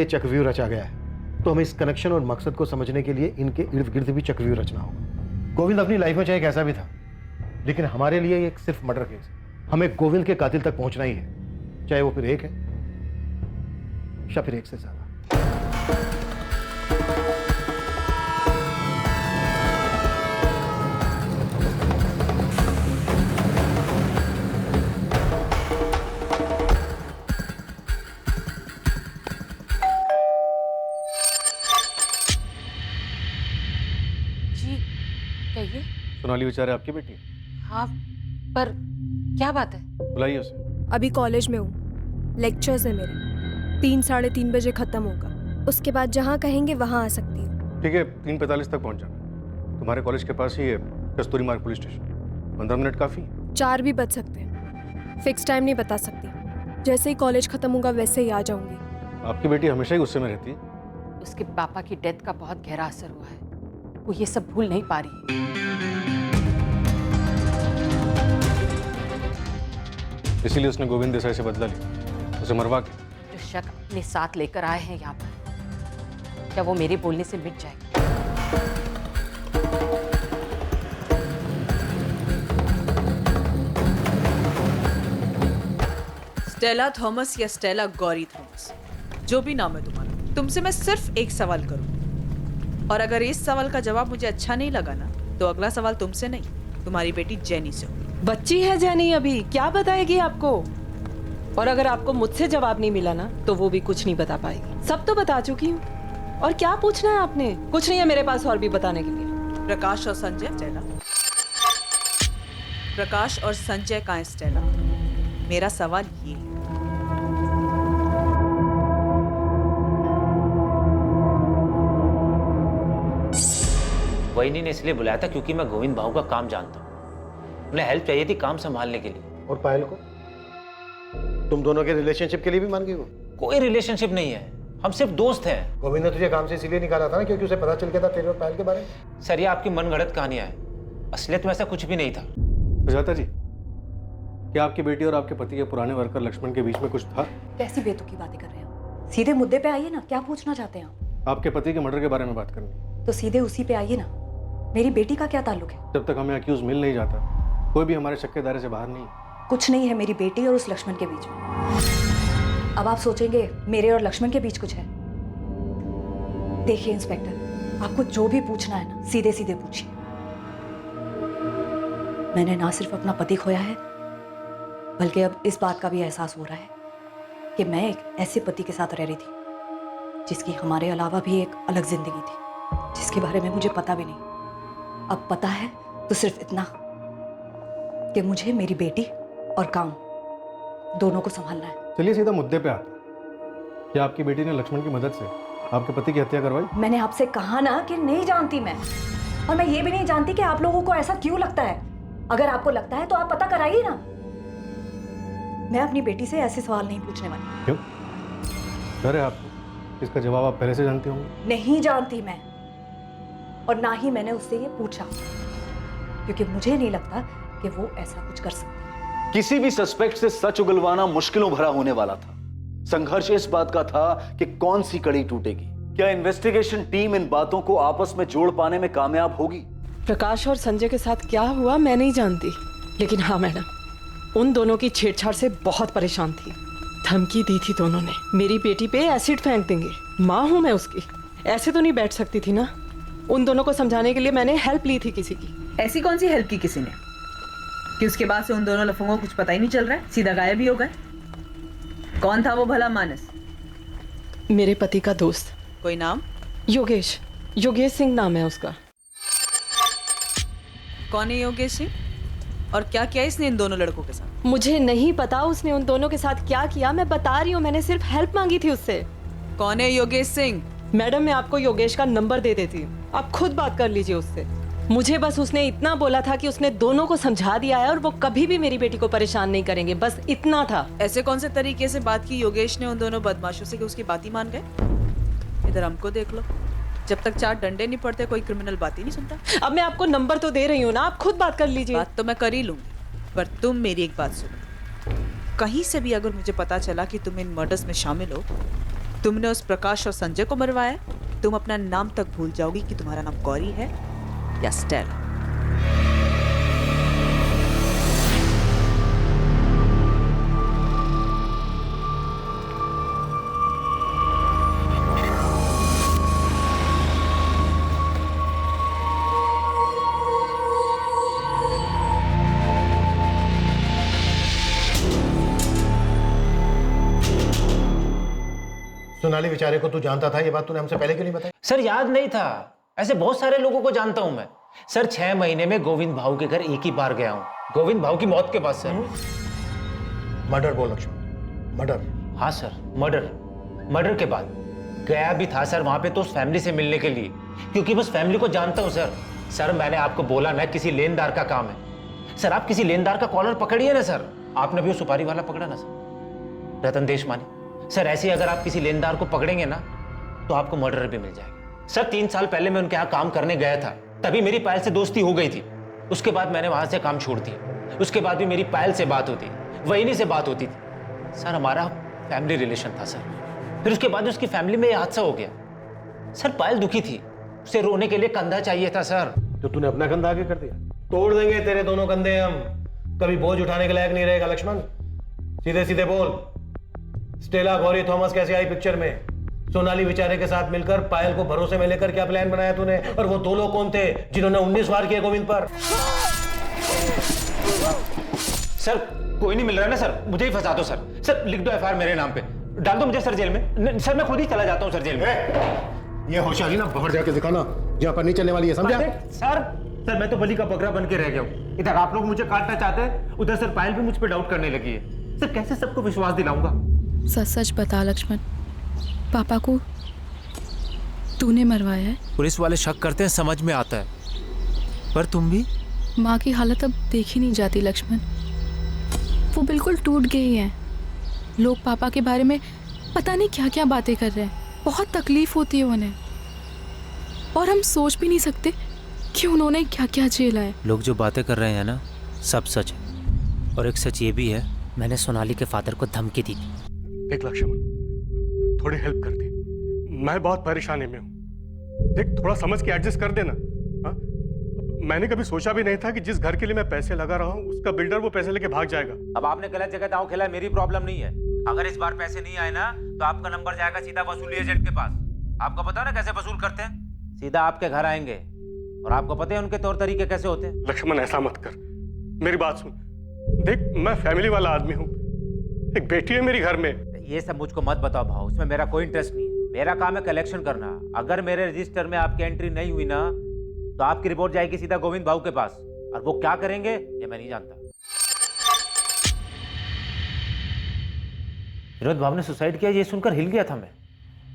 ये चक्रव्यूह रचा गया है, तो हमें इस कनेक्शन और मकसद को समझने के लिए इनके इर्द गिर्द भी चक्रव्यूह रचना होगा। गोविंद अपनी लाइफ में चाहे कैसा भी था, लेकिन हमारे लिए ये सिर्फ मर्डर केस है। हमें गोविंद के कातिल तक पहुंचना ही है, चाहे वो फिर एक है या फिर एक से ज्यादा। कहिए। सोनाली बेचारे आपकी बेटी है? हाँ, पर क्या बात है? बुलाइए उसे। अभी कॉलेज में हूँ, लेक्चर्स है मेरे। 3 साढ़े 3 बजे खत्म होगा, उसके बाद जहाँ कहेंगे वहाँ आ सकती हूँ। ठीक है, 3:45 तक पहुँच जाना। तुम्हारे कॉलेज के पास ही है कस्तूरी मार्ग पुलिस स्टेशन। 15 मिनट काफ़ी? 4 भी बज सकते हैं, फिक्स टाइम नहीं बता सकती। जैसे ही कॉलेज खत्म होगा वैसे ही आ जाऊंगी। आपकी बेटी हमेशा ही गुस्से में रहती है। उसके पापा की डेथ का बहुत गहरा असर हुआ है, वो ये सब भूल नहीं पा रही। इसीलिए उसने गोविंद देसाई से बदला लिया, उसे मरवा के। जो शक अपने साथ लेकर आए हैं यहाँ पर, क्या वो मेरे बोलने से मिट जाएगा? स्टेला थॉमस या स्टेला गौरी थॉमस, जो भी नाम है तुम्हारा, तुमसे मैं सिर्फ एक सवाल करूं, और अगर इस सवाल का जवाब मुझे अच्छा नहीं लगा ना, तो अगला सवाल तुमसे नहीं, तुम्हारी बेटी जेनी से होगा। बच्ची है जेनी, अभी क्या बताएगी आपको? और अगर आपको मुझसे जवाब नहीं मिला ना, तो वो भी कुछ नहीं बता पाएगी। सब तो बता चुकी हूँ। और क्या पूछना है आपने? कुछ नहीं है मेरे पास और भी बताने के लिए। प्रकाश और संजय स्टेला, प्रकाश और संजय का है स्टेला। मेरा सवाल ये है, वहीनी ने इसलिए बुलाया था क्योंकि मैं गोविंद बाबू का काम जानता हूँ। उन्हें हेल्प चाहिए थी काम संभालने के लिए। और पायल को तुम दोनों के रिलेशनशिप के लिए भी मान गई हो? कोई रिलेशनशिप नहीं है, हम सिर्फ दोस्त हैं। गोविंद ने तुझे काम से इसीलिए निकाला था ना क्योंकि उसे पता चल गया था तेरे और पायल के बारे में। सर, ये आपकी मनगढ़ंत कहानियां हैं, असलियत में ऐसा कुछ भी नहीं था। सुजाता जी, क्या आपकी बेटी और आपके पति के पुराने वर्कर लक्ष्मण के बीच में कुछ था? कैसी बेतुकी बातें कर रहे हो? सीधे मुद्दे पे आइए ना, क्या पूछना चाहते हैं आप? आपके पति के मर्डर के बारे में बात करनी। तो सीधे उसी पे आइए ना, मेरी बेटी का क्या ताल्लुक है? जब तक हमें अक्यूज मिल नहीं जाता, कोई भी हमारे शक के दायरे से बाहर नहीं। कुछ नहीं है मेरी बेटी और उस लक्ष्मण के बीच में। अब आप सोचेंगे मेरे और लक्ष्मण के बीच कुछ है। देखिए इंस्पेक्टर, आपको जो भी पूछना है ना, सीधे सीधे पूछिए। मैंने ना सिर्फ अपना पति खोया है, बल्कि अब इस बात का भी एहसास हो रहा है कि मैं एक ऐसे पति के साथ रह रही थी जिसकी हमारे अलावा भी एक अलग जिंदगी थी, जिसके बारे में मुझे पता भी नहीं। अब पता है तो सिर्फ इतना कि मुझे मेरी बेटी और काम दोनों को संभालना है। चलिए सीधा मुद्दे पे आते हैं। क्या आपकी बेटी ने लक्ष्मण की मदद से आपके पति की हत्या करवाई? मैंने आपसे कहा ना कि नहीं जानती मैं, और मैं ये भी नहीं जानती कि आप लोगों को ऐसा क्यों लगता है। अगर आपको लगता है तो आप पता कराइए ना। मैं अपनी बेटी से ऐसे सवाल नहीं पूछने वाली। क्यों? डर है आपको? इसका जवाब आप पहले से जानते होंगे। नहीं जानती मैं, और ना ही मैंने उससे ये पूछा, क्योंकि मुझे नहीं लगता कि वो ऐसा कुछ कर सकती। किसी भी सस्पेक्ट से सच उगलवाना मुश्किलों भरा होने वाला था। संघर्ष इस बात का था कि कौन सी कड़ी टूटेगी। क्या इन्वेस्टिगेशन टीम इन बातों को आपस में जोड़ पाने में कामयाब होगी? प्रकाश और संजय के साथ क्या हुआ मैं नहीं जानती, लेकिन हाँ मैडम, उन दोनों की छेड़छाड़ से बहुत परेशान थी। धमकी दी थी दोनों ने, मेरी बेटी पे एसिड फेंक देंगे। माँ हूं मैं उसकी, ऐसे तो नहीं बैठ सकती थी ना। उन दोनों को समझाने के लिए मैंने हेल्प ली थी किसी की। ऐसी कौन सी हेल्प की किसी ने कि उसके बाद से उन दोनों लफंगों को कुछ पता ही नहीं चल रहा है, सीधा गायब ही हो गए? कौन था वो भला मानस? मेरे पति का दोस्त। कोई नाम? योगेश, योगेश सिंह नाम है उसका। कौन है योगेश सिंह, और क्या किया इसने इन दोनों लड़कों के साथ? मुझे नहीं पता उसने उन दोनों के साथ क्या किया, मैं बता रही हूँ, मैंने सिर्फ हेल्प मांगी थी उससे। कौन है योगेश सिंह? मैडम, मैं आपको योगेश का नंबर दे देती हूँ, आप खुद बात कर लीजिए उससे। मुझे बस उसने इतना बोला था कि उसने दोनों को समझा दिया है और वो कभी भी मेरी बेटी को परेशान नहीं करेंगे, बस इतना था। ऐसे कौन से तरीके से बात की योगेश ने उन दोनों बदमाशों से कि उसकी बात ही मान गए? इधर हमको देख लो, जब तक 4 डंडे नहीं पड़ते कोई क्रिमिनल बात ही नहीं सुनता। अब मैं आपको नंबर तो दे रही हूँ ना, आप खुद बात कर लीजिए। बात तो मैं कर ही लूंगी, पर तुम मेरी एक बात सुनो। कहीं से भी अगर मुझे पता चला कि तुम इन मर्डर्स में शामिल हो, तुमने उस प्रकाश और संजय को मरवाया, तुम अपना नाम तक भूल जाओगी कि तुम्हारा नाम गौरी है या स्टेला। सोनाली बेचारे को तू जानता था, ये बात तूने हमसे पहले क्यों नहीं बताई? सर याद नहीं था, ऐसे बहुत सारे लोगों को जानता हूं मैं। सर 6 महीने में गोविंद भाऊ के घर एक ही बार गया हूं, गोविंद भाऊ की मौत के बाद सर। मर्डर बोल लक्ष्मण, मर्डर। हाँ सर, मर्डर के बाद गया भी था सर वहां पे तो उस फैमिली से मिलने के लिए, क्योंकि बस फैमिली को जानता हूं सर। सर मैंने आपको बोला ना किसी लेनदार का काम है। सर आप किसी लेनदार का कॉलर पकड़िए ना सर। आपने भी वो सुपारी वाला पकड़ा ना सर, रतन देशमानी। सर ऐसे ही अगर आप किसी लेनदार को पकड़ेंगे ना तो आपको मर्डर भी मिल जाएगा। सर 3 साल पहले मैं उनके यहाँ काम करने गया था, तभी मेरी पायल से दोस्ती हो गई थी। उसके बाद मैंने वहां से काम छोड़ दिया। उसके बाद भी मेरी पायल से बात होती, वहीनी से बात होती थी। सर हमारा फैमिली रिलेशन था सर। फिर उसके बाद उसकी फैमिली में हादसा हो गया। सर पायल दुखी थी, उसे रोने के लिए कंधा चाहिए था सर। तो तूने अपना कंधा आगे कर दिया। तोड़ देंगे तेरे दोनों कंधे हम, कभी बोझ उठाने के लायक नहीं रहेगा लक्ष्मण। सीधे सीधे बोल, स्टेला गौरी थॉमस कैसे आई पिक्चर में? सोनाली बेचारे के साथ मिलकर पायल को भरोसे में लेकर क्या प्लान बनाया तूने? और वो 2 लोग कौन थे जिन्होंने 19 वार किए गोविंद पर? सर कोई नहीं मिल रहा है ना सर, मुझे ही फंसा दो सर। सर लिख दो एफआईआर मेरे नाम पे, डाल दो मुझे सर जेल में। सर मैं खुद ही चला जाता हूँ सर जेल में। ये होशियारी ना बाहर जाके दिखाना, जहाँ पर नहीं चलने वाली है, समझा? सर मैं तो बलि का बकरा बन के रह गया हूँ। इधर आप लोग मुझे काटना चाहते हैं, उधर सर पायल भी मुझ पर डाउट करने लगी है। सर कैसे सबको विश्वास दिलाऊंगा? सच सच बता लक्ष्मण, पापा को तूने मरवाया है? पुलिस वाले शक करते हैं, समझ में आता है, पर तुम भी? माँ की हालत अब देखी नहीं जाती लक्ष्मण, वो बिल्कुल टूट गई हैं। लोग पापा के बारे में पता नहीं क्या क्या बातें कर रहे हैं, बहुत तकलीफ होती है उन्हें, और हम सोच भी नहीं सकते कि उन्होंने क्या क्या झेला है। लोग जो बातें कर रहे हैं ना, सब सच है। और एक सच ये भी है, मैंने सोनाली के फादर को धमकी दी थी। देख लक्ष्मण, थोड़ी हेल्प कर दे, मैं बहुत परेशानी में हूँ। देख थोड़ा समझ के एडजस्ट कर देना। हाँ? मैंने कभी सोचा भी नहीं था कि जिस घर के लिए मैं पैसे लगा रहा हूँ उसका बिल्डर वो पैसे लेके भाग जाएगा। अब आपने गलत जगह दांव खेला है, मेरी प्रॉब्लम नहीं है। अगर इस बार पैसे नहीं आए ना तो आपका नंबर जाएगा सीधा वसूली एजेंट के पास। आपको पता है ना कैसे वसूल करते हैं? सीधा आपके घर आएंगे, और आपको पता है उनके तौर तरीके कैसे होते हैं। लक्ष्मण ऐसा मत कर, मेरी बात सुन। देख मैं फैमिली वाला आदमी हूँ, एक बेटी है मेरी घर में। ये सब मुझको मत बताओ भाव, इसमें मेरा कोई इंटरेस्ट नहीं है। मेरा काम है कलेक्शन करना। अगर मेरे रजिस्टर में आपकी एंट्री नहीं हुई ना तो आपकी रिपोर्ट जाएगी सीधा गोविंद भाऊ के पास, और वो क्या करेंगे ये मैं नहीं जानता। विनोद भाव ने सुसाइड किया ये सुनकर हिल गया था मैं।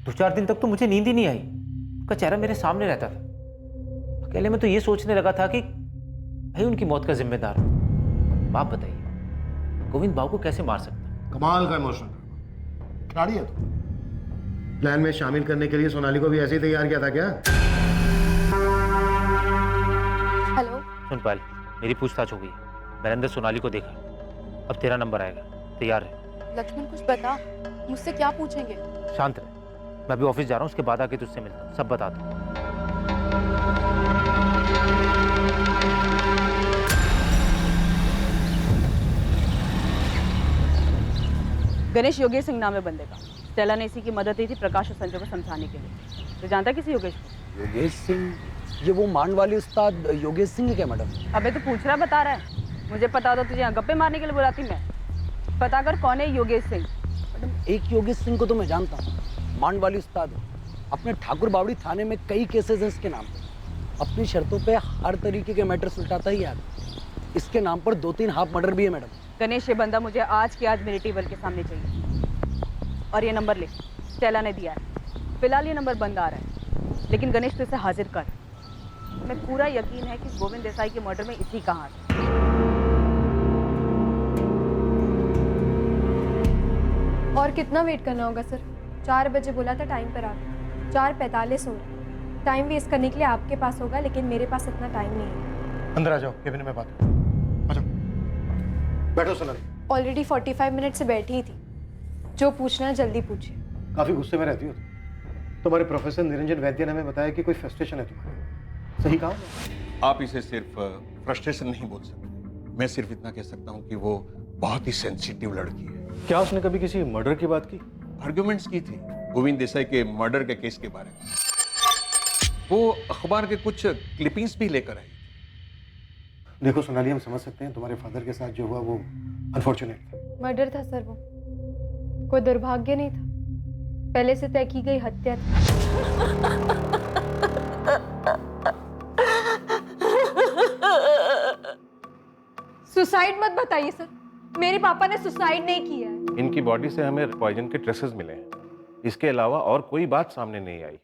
2-4 दिन तक तो मुझे नींद ही नहीं आई, उसका चेहरा मेरे सामने रहता था। अकेले में तो ये सोचने लगा था कि भाई उनकी मौत का जिम्मेदार बाप बताइए गोविंद भाव को कैसे मार सकता? कमाल का इमोशनल खिलाड़ी है तू। प्लान में शामिल करने के लिए सोनाली को भी ऐसे ही तैयार किया था क्या? हेलो। सुन पायल, मेरी पूछताछ हो गई, मैंने अंदर सोनाली को देखा। अब तेरा नंबर आएगा, तैयार है? लक्ष्मण कुछ बता, मुझसे क्या पूछेंगे? शांत रहे, मैं अभी ऑफिस जा रहा हूँ, उसके बाद आके तुझसे मिलता हूँ, सब बता दूँ। गणेश योगेश सिंह नाम है बंदे का। स्टेला ने इसी की मदद ली थी प्रकाश और संजय को समझाने के लिए। तो जानता किसी योगेश को? योगेश सिंह? ये वो मांड वाली उस्ताद योगेश सिंह है क्या मैडम? अबे तो पूछ रहा बता रहा है। मुझे पता होता तुझे यहाँ गप्पे मारने के लिए बुलाती मैं। पता कर कौन है योगेश सिंह। मैडम एक योगेश सिंह को तो मैं जानता हूँ, मांड वाली उस्ताद है। अपने ठाकुर बावड़ी थाने में कई केसेस हैं इसके नाम पर। अपनी शर्तों पे हर तरीके के मैटर सुलटाता ही यार। इसके नाम पर 2-3 हाफ मर्डर भी है मैडम। गणेश ये बंदा मुझे आज के आज मेरे टेबल के सामने चाहिए। और ये नंबर ले, स्टेला ने दिया है। फिलहाल ये नंबर बंद आ रहा है, लेकिन गणेश तो इसे हाजिर कर। मैं पूरा यकीन है कि गोविंद देसाई के मर्डर में इसी का हाथ है। और कितना वेट करना होगा सर? 4 बजे बोला था टाइम पर आप, 4:45 हो रहा। टाइम वेस्ट करने के लिए आपके पास होगा, लेकिन मेरे पास इतना टाइम नहीं है। अंदर आ जाओ, केबिन में बात करो। आ जाओ, बैठो सोनाली। ऑलरेडी 45 मिनट से बैठी ही थी। जो पूछना है जल्दी पूछिए। काफी गुस्से में रहती हो तुम। तुम्हारे प्रोफेसर निरंजन वैद्य ने हमें बताया कि कोई फ्रस्ट्रेशन है तुम्हारे। सही कहा ना? आप इसे सिर्फ फ्रस्ट्रेशन नहीं बोल सकते। मैं सिर्फ इतना कह सकता हूँ कि वो बहुत ही सेंसिटिव लड़की है। क्या उसने कभी किसी मर्डर की बात की? आर्ग्यूमेंट्स की थी गोविंद देसाई के मर्डर के केस के बारे में। वो अखबार के कुछ क्लिपिंग्स भी लेकर आई। देखो सोनाली, हम समझ सकते हैं तुम्हारे फादर के साथ जो हुआ वो अनफॉर्चुनेट था। मर्डर था सर, वो कोई दुर्भाग्य नहीं था, पहले से तय की गई हत्या थी। सुसाइड मत बताइए सर, मेरे पापा ने सुसाइड नहीं किया है। इनकी बॉडी से हमें पॉइजन के ट्रेसेस मिले हैं, इसके अलावा और कोई बात सामने नहीं आई।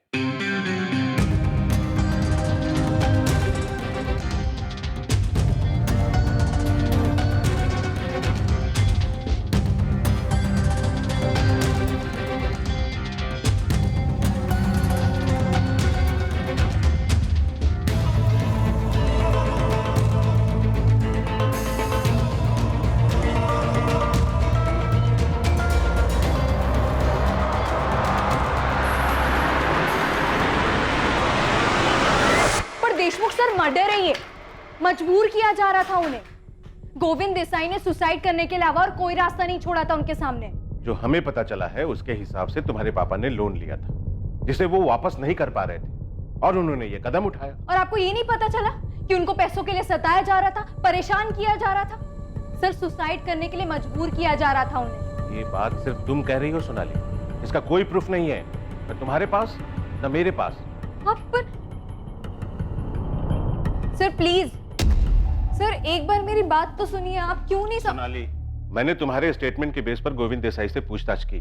देशमुख सर, मर्डर है ये, मजबूर किया जा रहा था उन्हें। गोविंद देसाई ने सुसाइड करने के अलावा और कोई रास्ता नहीं छोड़ा था उनके सामने। जो हमें पता चला है उसके हिसाब से तुम्हारे पापा ने लोन लिया था जिसे वो वापस नहीं कर पा रहे थे और उन्होंने ये कदम उठाया। और आपको ये नहीं पता चला कि उनको पैसों के लिए सताया जा रहा था, परेशान किया जा रहा था? सर, सुसाइड करने के लिए मजबूर किया जा रहा था उन्हें। ये बात सिर्फ तुम कह रही हो सोनाली, इसका कोई प्रूफ नहीं है, न तुम्हारे पास न मेरे पास। पर सर प्लीज, सर एक बार मेरी बात तो सुनिए, आप क्यों नहीं सोनाली, मैंने तुम्हारे स्टेटमेंट के बेस पर गोविंद देसाई से पूछताछ की,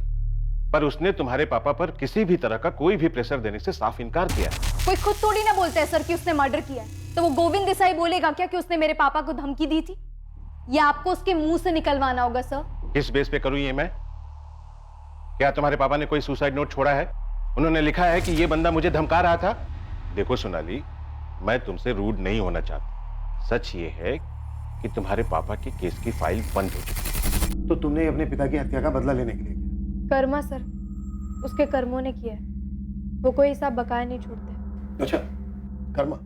पर उसने तुम्हारे पापा पर किसी भी तरह का कोई भी प्रेशर देने से साफ इनकार किया। कोई खुद थोड़ी ना बोलता है सर कि उसने मर्डर किया है, तो वो गोविंद देसाई बोलेगा क्या कि उसने मेरे पापा को धमकी दी थी? या आपको उसके मुंह से निकलवाना होगा सर? किस बेस पे करूं ये मैं? क्या तुम्हारे पापा ने कोई सुसाइड नोट छोड़ा है? उन्होंने लिखा है कि ये बंदा मुझे धमका रहा था? देखो सोनाली, मैं तुमसे रूड नहीं होना चाहता, सच ये है कि तुम्हारे पापा के केस की फाइल बंद हो चुकी है। तो तुमने अपने पिता की हत्या का बदला लेने के लिए किया? कर्मा सर, उसके कर्मों ने किया है, वो कोई हिसाब बकाया नहीं छोड़ते। अच्छा, कर्मा?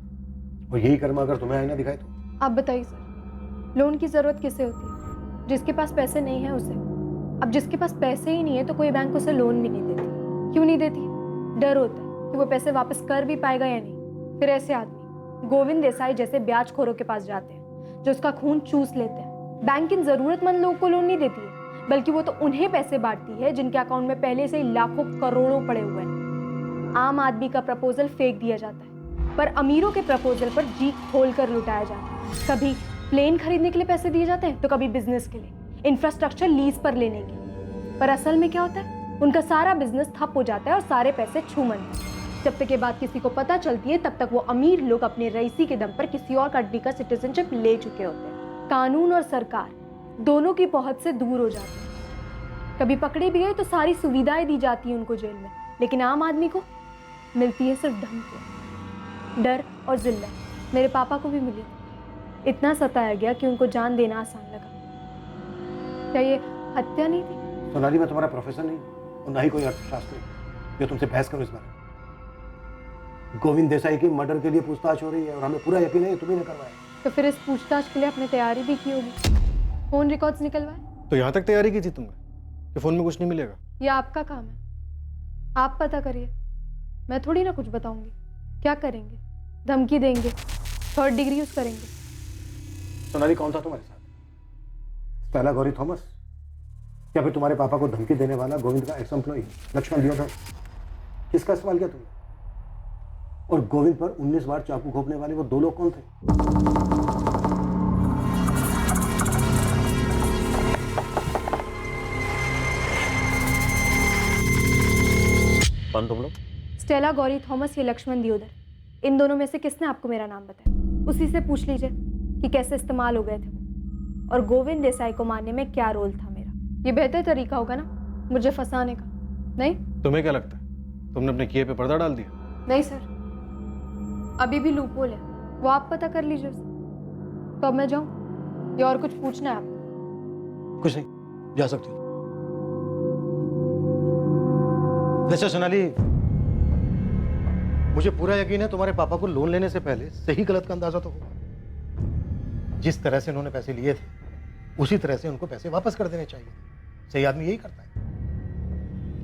और यही कर्मा अगर तुम्हें आईना दिखाए तो? आप बताइए सर, लोन की जरूरत किसे होती है? जिसके पास पैसे नहीं है उसे। अब जिसके पास पैसे ही नहीं है तो कोई बैंक उसे लोन भी नहीं देती। क्यों नहीं देती? डर होता है कि वो पैसे वापस कर भी पाएगा या नहीं। फिर ऐसे आदमी गोविंद देसाई जैसे ब्याजखोरों के पास जाते हैं जो उसका खून चूस लेते हैं। बैंक इन जरूरतमंद लोगों को लोन नहीं देती है, बल्कि वो तो उन्हें पैसे बांटती है जिनके अकाउंट में पहले से ही लाखों करोड़ों पड़े हुए हैं। आम आदमी का प्रपोजल फेंक दिया जाता है, पर अमीरों के प्रपोजल पर जी खोल कर लुटाया जाता है। कभी प्लेन खरीदने के लिए पैसे दिए जाते हैं, तो कभी बिजनेस के लिए, इंफ्रास्ट्रक्चर लीज पर लेने के। पर असल में क्या होता है, उनका सारा बिजनेस ठप हो जाता है और सारे पैसे छूमंतर। जब तक ये बात किसी को पता चलती है तब तक वो अमीर लोग अपने रईसी के दम पर किसी और कंट्री का सिटीजनशिप ले चुके होते हैं। कानून और सरकार दोनों की पहुंच से दूर हो जाती है। कभी पकड़े भी गए तो सारी सुविधाएं दी जाती हैं उनको जेल में, लेकिन आम आदमी को मिलती है सिर्फ धमकी, डर और जिल्लत। मेरे पापा को भी मिली, इतना सताया गया कि उनको जान देना आसान लगा। क्या ये हत्या नहीं थी? सोनाली, मैं तुम्हारा प्रोफेसर नहीं और ना ही कोई अर्थशास्त्री जो तुमसे बहस करूं इस बारे में। गोविंद देसाई की मर्डर के लिए पूछताछ हो रही है और हमें पूरा यकीन है तुम्ही ने करवाया। तो फिर इस पूछताछ के लिए आपने तैयारी भी की होगी, फोन रिकॉर्ड्स निकलवाए। तो यहाँ तक तैयारी की थी तुमने कि फोन में कुछ नहीं मिलेगा? ये आपका काम है, आप पता करिए, मैं थोड़ी ना कुछ बताऊंगी। क्या करेंगे? धमकी देंगे, 3rd डिग्री यूज करेंगे। सोनाली, कौन था तुम्हारे साथ? स्टेला गौरी थॉमस या फिर तुम्हारे पापा को धमकी देने वाला गोविंद का एक्स एम्प्लॉई लक्ष्मण दियोधर? किसका इस्तेमाल किया तुमने? और गोविंद पर 19 बार चाकू घोंपने वाले वो 2 लोग कौन थे? कौन तुम लोग? स्टेला गौरी थॉमस या लक्ष्मण दियोदर, इन दोनों में से किसने आपको मेरा नाम बताया? उसी से पूछ लीजिए कि कैसे इस्तेमाल हो गए थे वो, और गोविंद देसाई को मारने में क्या रोल था मेरा। ये बेहतर तरीका होगा ना मुझे फंसाने का, नहीं? तुम्हें क्या लगता है तुमने अपने किए पे पर्दा डाल दिया? नहीं सर, अभी भी लूपहोल है, वो आप पता कर लीजिए उसे। तो अब मैं जाऊं या और कुछ पूछना है आपको? कुछ नहीं, जा सकती हो। वैसे सोनाली, मुझे पूरा यकीन है तुम्हारे पापा को लोन लेने से पहले सही गलत का अंदाजा तो होगा। जिस तरह से उन्होंने पैसे लिए थे उसी तरह से उनको पैसे वापस कर देने चाहिए। सही आदमी यही करता है।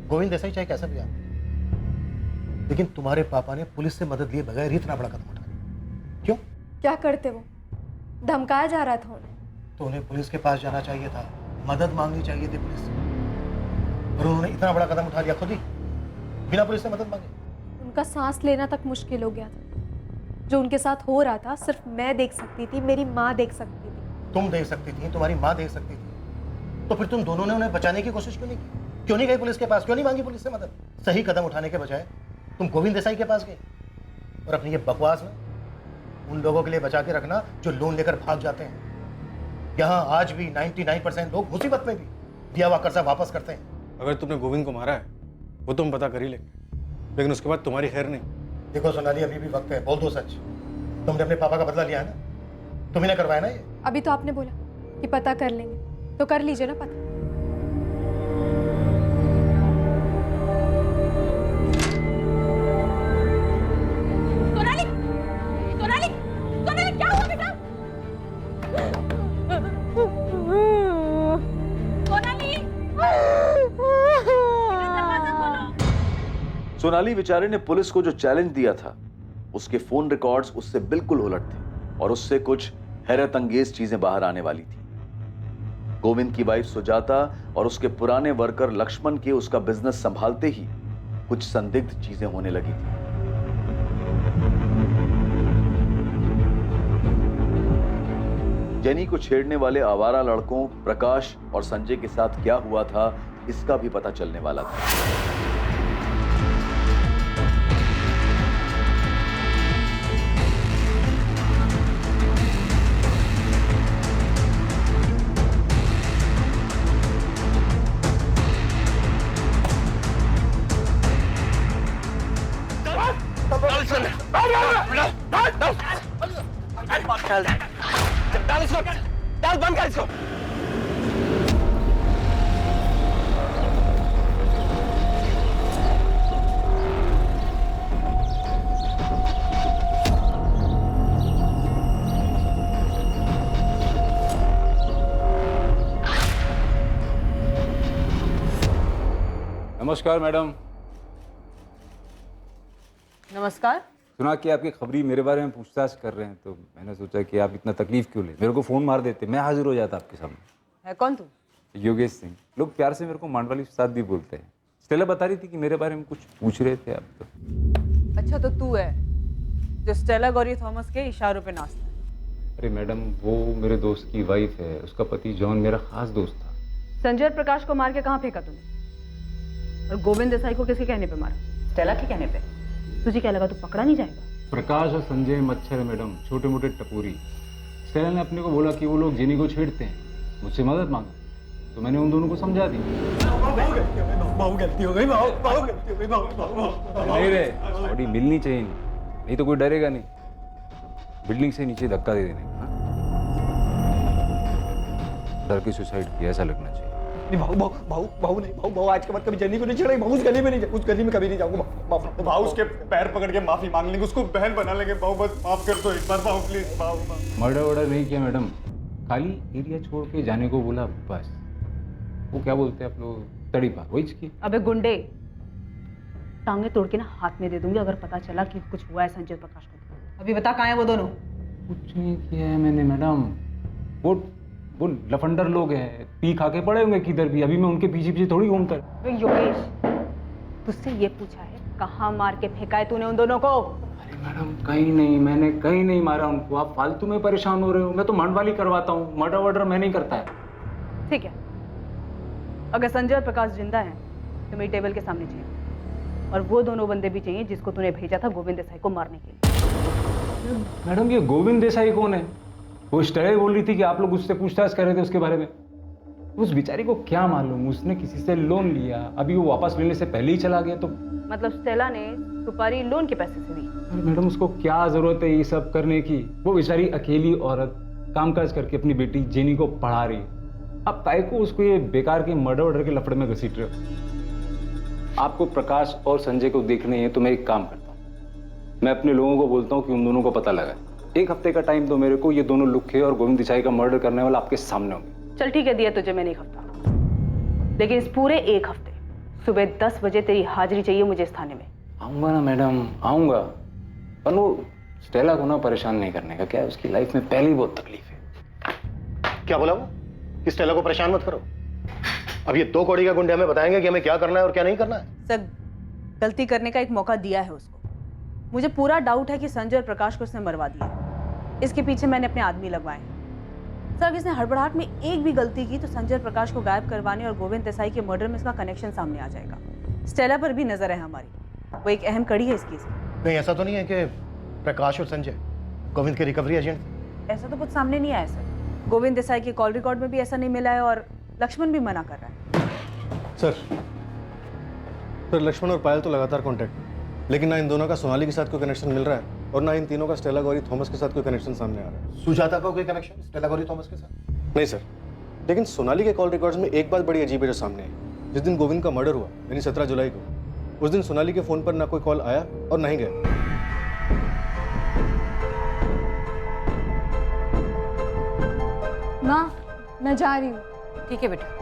गोविंद देसाई चाहे कैसा भी आदमी, लेकिन तुम्हारे पापा ने पुलिस से मदद लिए बगैर ही इतना बड़ा कदम उठा लिया। क्यों? क्या करते वो? धमकाया जा रहा था उन्हें। तो उन्हें पुलिस के पास जाना चाहिए था, मदद मांगनी चाहिए थी पुलिस से, और उन्होंने इतना बड़ा कदम उठा लिया खुद ही, बिना पुलिस से मदद मांगे। उनका सांस लेना तक मुश्किल हो गया था। जो उनके साथ हो रहा था सिर्फ मैं देख सकती थी, मेरी माँ देख सकती थी। तुम देख सकती थी, तुम्हारी माँ देख सकती थी, तो फिर तुम दोनों ने उन्हें बचाने की कोशिश क्यों नहीं की? क्यों नहीं गई पुलिस के पास? क्यों नहीं मांगी पुलिस से मदद? सही कदम उठाने के बजाय तुम गोविंद देसाई के पास गए और अपनी ये बकवास में उन लोगों के लिए बचा के रखना जो लोन लेकर भाग जाते हैं। यहाँ आज भी 99% लोग मुसीबत में भी दिया हुआ कर्जा वापस करते हैं। अगर तुमने गोविंद को मारा है वो तो हम पता कर ही लेंगे, लेकिन उसके बाद तुम्हारी खैर नहीं। देखो सोनाली, अभी भी वक्त है, बोल दो सच। तुमने अपने पापा का बदला लिया है ना? तुम्ही ने करवाया ना ये? अभी तो आपने बोला कि पता कर लेंगे, तो कर लीजिए ना पता। सोनाली, सोनाली, सोनाली, क्या हुआ बेटा? सोनाली, दरवाजा खोलो। सोनाली बेचारे ने पुलिस को जो चैलेंज दिया था उसके फोन रिकॉर्ड्स उससे बिल्कुल उलट थे और उससे कुछ हैरत अंगेज चीजें बाहर आने वाली थी। गोविंद की वाइफ सुजाता और उसके पुराने वर्कर लक्ष्मण के उसका बिजनेस संभालते ही कुछ संदिग्ध चीजें होने लगी थी। जेनी को छेड़ने वाले आवारा लड़कों प्रकाश और संजय के साथ क्या हुआ था इसका भी पता चलने वाला था। बंद कर इसको। नमस्कार मैडम। नमस्कार। सुना कि आपकी खबरी मेरे बारे में पूछताछ कर रहे हैं, तो मैंने सोचा कि आप इतना तकलीफ क्यों ले, मेरे को फ़ोन मार देते, मैं हाजिर हो जाता आपके सामने। है कौन तू? योगेश सिंह। लोग प्यार से मेरे को मांडवाली उस्ताद भी बोलते हैं। स्टेला बता रही थी कि मेरे बारे में कुछ पूछ रहे थे आप तो। अच्छा, तो तू है जो स्टेला गौरी थॉमस के इशारों पे नाचता है? अरे मैडम, वो मेरे दोस्त की वाइफ है, उसका पति जॉन मेरा खास दोस्त था। संजय और प्रकाश को मार के कहाँ फेंका तूने? और गोविंद देसाई को किसके कहने पे मारा? स्टेला के कहने पे। तुझे क्या लगा तू पकड़ा नहीं जाएगा? प्रकाश और संजय मच्छर है मैडम, छोटे मोटे टपूरी। स्टेला ने अपने को बोला कि वो लोग जेनी को छेड़ते हैं, मुझसे मदद मांगा, तो मैंने उन दोनों को समझा दी। गलती हो गई, गलती हो गई। नहीं रे, बॉडी मिलनी चाहिए, नहीं तो कोई डरेगा नहीं। बिल्डिंग से नीचे धक्का दे देने, हाँ? डर के सुसाइड किया ऐसा लगना चाहिए। भाऊ आज के बाद कभी जेनी को नहीं छेड़ेगा। भाऊ उस गली में नहीं, उस गली में कभी नहीं जाऊंगा। भाऊ उसके पैर पकड़ के माफी मांग लेंगे, उसको बहन बना लेंगे। भाऊ बस माफ कर दो एक बार, भाऊ प्लीज। भाऊ मर्डर वर्डर नहीं किया मैडम, खाली एरिया छोड़ के जाने को बोला बस। वो क्या बोलते हैं आप लोग, तड़ी पार, वही की। अबे गुंडे, टांगे तोड़ के ना हाथ में दे दूंगी अगर पता चला कि कुछ हुआ है संजय प्रकाश को। अभी बता कहाँ है वो दोनों? कुछ नहीं किया है मैंने मैडम, वो लफंडर लोग हैं, पी खा के पड़े होंगे किधर भी, अभी मैं उनके पीछे पीछे थोड़ी घूमता। योगेश, तुझसे ये पूछा है कहाँ मार के फेंका है तूने उन दोनों को? अरे मैडम कहीं नहीं, मैंने कहीं नहीं मारा उनको, आप फालतू में परेशान हो रहे हो। मैं तो मांडवाली करवाता हूँ, मर्डर वर्डर मैं नहीं करता है। ठीक है, अगर संजय और प्रकाश जिंदा हैं तो मेरी टेबल के सामने चाहिए, और वो दोनों बंदे भी चाहिए जिसको तूने भेजा था गोविंद देसाई को मारने के लिए। मैडम ये गोविंद देसाई कौन है? वो स्टेला बोल रही थी कि आप लोग उससे पूछताछ कर रहे थे उसके बारे में। उस बेचारी को क्या मालूम, उसने किसी से लोन लिया, अभी वो वापस लेने से पहले ही चला गया। तो मतलब स्टेला ने सुपारी लोन के पैसे से दी? अरे मैडम उसको क्या जरूरत है ये सब करने की? वो बेचारी अकेली औरत कामकाज करके अपनी बेटी जेनी को पढ़ा रही है। अब ताई को उसको ये बेकार के मर्डर वर्डर के लफड़े में घसीट रहे हो। आपको प्रकाश और संजय को देखने हैं तो मैं एक काम करता हूँ, मैं अपने लोगों को बोलता हूँ कि उन दोनों को पता लगा। 1 हफ्ते का टाइम दो मेरे को, ये दोनों लुखे और गोविंद देसाई का मर्डर करने वाला आपके सामने होंगे। चल ठीक है, दिया तुझे मैंने 1 हफ्ता, लेकिन इस पूरे 1 हफ्ते सुबह 10 बजे तेरी हाजिरी चाहिए मुझे इस थाने में। आऊँगा ना मैडम, आऊँगा, पर वो स्टेला को ना परेशान नहीं करने का। क्या है, उसकी लाइफ में पहले ही बहुत तकलीफ है। क्या बोला वो कि स्टेला को परेशान मत करो? अब ये 2 कौड़ी का गुंडे हमें बताएंगे कि हमें क्या करना है और क्या नहीं करना है। सर, गलती करने का एक मौका दिया है उसको। मुझे पूरा डाउट है कि संजय और प्रकाश को उसने मरवा दिया। इसके पीछे मैंने अपने आदमी लगवाए हैं। सर, अगर इसने हड़बड़ाहट में एक भी गलती की तो संजय और प्रकाश को गायब करवाने और गोविंद देसाई के मर्डर में इसका कनेक्शन सामने आ जाएगा। स्टेला पर भी नजर है हमारी, वो एक अहम कड़ी है इस केस में। नहीं, ऐसा तो नहीं है कि प्रकाश और संजय गोविंद के रिकवरी एजेंट? ऐसा तो कुछ सामने नहीं आया सर। गोविंद देसाई के कॉल रिकॉर्ड में भी ऐसा नहीं मिला है और लक्ष्मण भी मना कर रहा है। सर लक्ष्मण और पायल तो लगातार कांटेक्ट में, लेकिन ना इन दोनों का सोनाली के साथ कोई कनेक्शन मिल रहा है और ना इन तीनों का स्टेला गौरी थॉमस के साथ कोई कनेक्शन सामने आ रहा है। सुजाता का कोई कनेक्शन स्टेला गौरी थॉमस के साथ? नहीं सर, लेकिन सोनाली के कॉल रिकॉर्ड्स में एक बात बड़ी अजीब है जो सामने आई। जिस दिन गोविंद का मर्डर हुआ यानी 17 जुलाई को, उस दिन सोनाली के फोन पर ना कोई कॉल आया और ना ही गया। माँ, मैं जा रही हूँ। ठीक है बेटा।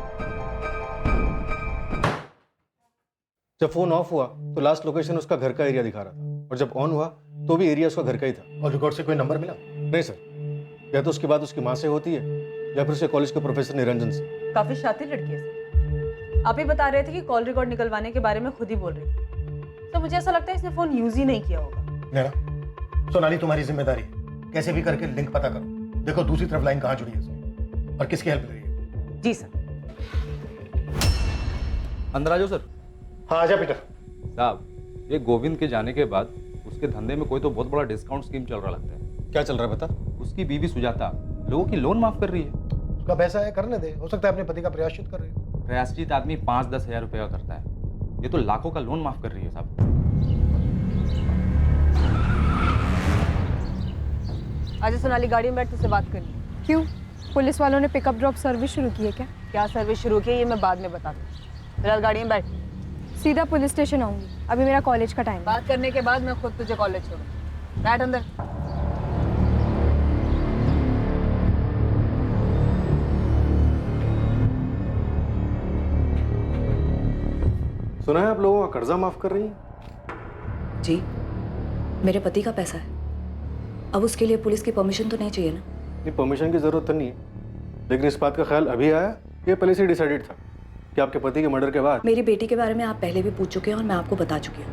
जब फोन ऑफ हुआ तो लास्ट लोकेशन उसका घर का एरिया दिखा रहा था, और जब ऑन हुआ तो भी एरिया उसका घर का ही था। और रिकॉर्ड से कोई नंबर मिला? नहीं सर, या तो उसकी बात उसकी माँ से होती है या फिर उसके कॉलेज के प्रोफेसर निरंजन से। काफी शातिर लड़की है सर। आप ही बता रहे थे कि कॉल रिकॉर्ड निकलवाने के बारे में खुद ही बोल रही थी, तो मुझे ऐसा लगता है इसने फोन यूज ही नहीं किया होगा। नैना, सोनाली तुम्हारी जिम्मेदारी है, कैसे भी करके लिंक पता करो। देखो दूसरी तरफ लाइन कहाँ जुड़ी है इसमें और किसकी हेल्प ले रही है। जी सर। अंदर आ जाओ सर। हाँ आजा पीटर साहब, ये गोविंद के जाने के बाद उसके धंधे में कोई तो बहुत बड़ा डिस्काउंट स्कीम चल रहा लगता है। क्या चल रहा है बता? उसकी बीवी सुजाता लोगों की लोन माफ कर रही है। उसका पैसा है, करने दे, हो सकता है अपने पति का प्रायश्चित कर रही हो। प्रायश्चित आदमी 5-10 हज़ार रुपये का करता है, ये तो लाखों का लोन माफ कर रही है साहब। आज सोनाली गाड़ी में बैठ तुझसे बात करनी। क्यों? पुलिस वालों ने पिकअप ड्रॉप सर्विस शुरू की है क्या? क्या सर्विस शुरू की है ये मैं बाद में बता दूँ। फिलहाल गाड़ी में बैठ। सीधा पुलिस स्टेशन आऊंगी, अभी मेरा कॉलेज का टाइम। बात करने के बाद मैं खुद तुझे कॉलेज छोड़ूँ। बैठ अंदर। सुना है आप लोगों का कर्जा माफ कर रही है? जी, मेरे पति का पैसा है, अब उसके लिए पुलिस की परमिशन तो नहीं चाहिए ना? नहीं, परमिशन की जरूरत तो नहीं है, लेकिन इस बात का ख्याल अभी आया, ये पहले से डिसाइडेड था कि आपके पति के मर्डर के बाद। मेरी बेटी के बारे में आप पहले भी पूछ चुके हैं और मैं आपको बता चुकी हूँ।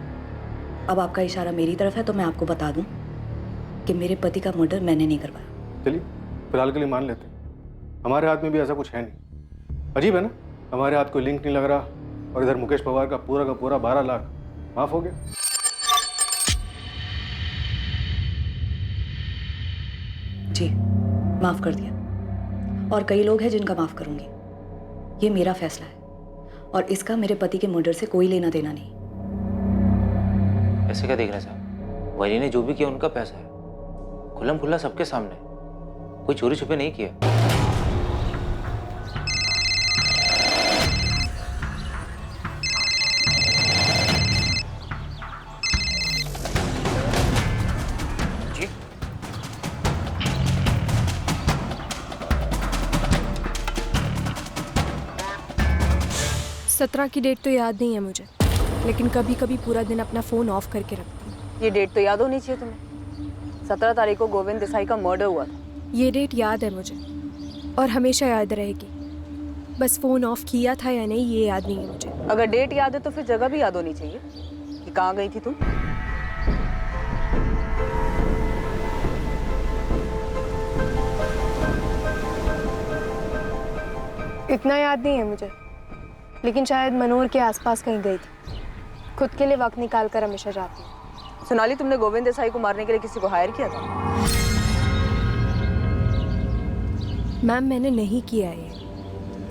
अब आपका इशारा मेरी तरफ है तो मैं आपको बता दूं कि मेरे पति का मर्डर मैंने नहीं करवाया। चलिए फिलहाल के लिए मान लेते हैं, हमारे हाथ में भी ऐसा कुछ है नहीं। अजीब है ना, हमारे हाथ कोई लिंक नहीं लग रहा और इधर मुकेश पवार का पूरा 12 लाख माफ हो गया। जी, माफ कर दिया, और कई लोग हैं जिनका माफ करूंगी। ये मेरा फैसला है और इसका मेरे पति के मर्डर से कोई लेना देना नहीं। ऐसे क्या देख रहे हैं साहब? वैली ने जो भी किया उनका पैसा है, खुल्लम खुल्ला सबके सामने, कोई चोरी छुपे नहीं किया। जी 17 की डेट तो याद नहीं है मुझे, लेकिन कभी कभी पूरा दिन अपना फ़ोन ऑफ करके रखती हूँ। ये डेट तो याद होनी चाहिए तुम्हें। 17 तारीख को गोविंद देसाई का मर्डर हुआ था। ये डेट याद है मुझे और हमेशा याद रहेगी, बस फ़ोन ऑफ किया था या नहीं ये याद नहीं है मुझे। अगर डेट याद है तो फिर जगह भी याद होनी चाहिए कि कहाँ गई थी तुम। इतना याद नहीं है मुझे, लेकिन शायद मनोहर के आसपास कहीं गई थी। खुद के लिए वक्त निकाल कर हमेशा जाती हूँ। सोनाली, तुमने गोविंद देसाई को मारने के लिए किसी को हायर किया था? मैम, मैंने नहीं किया है।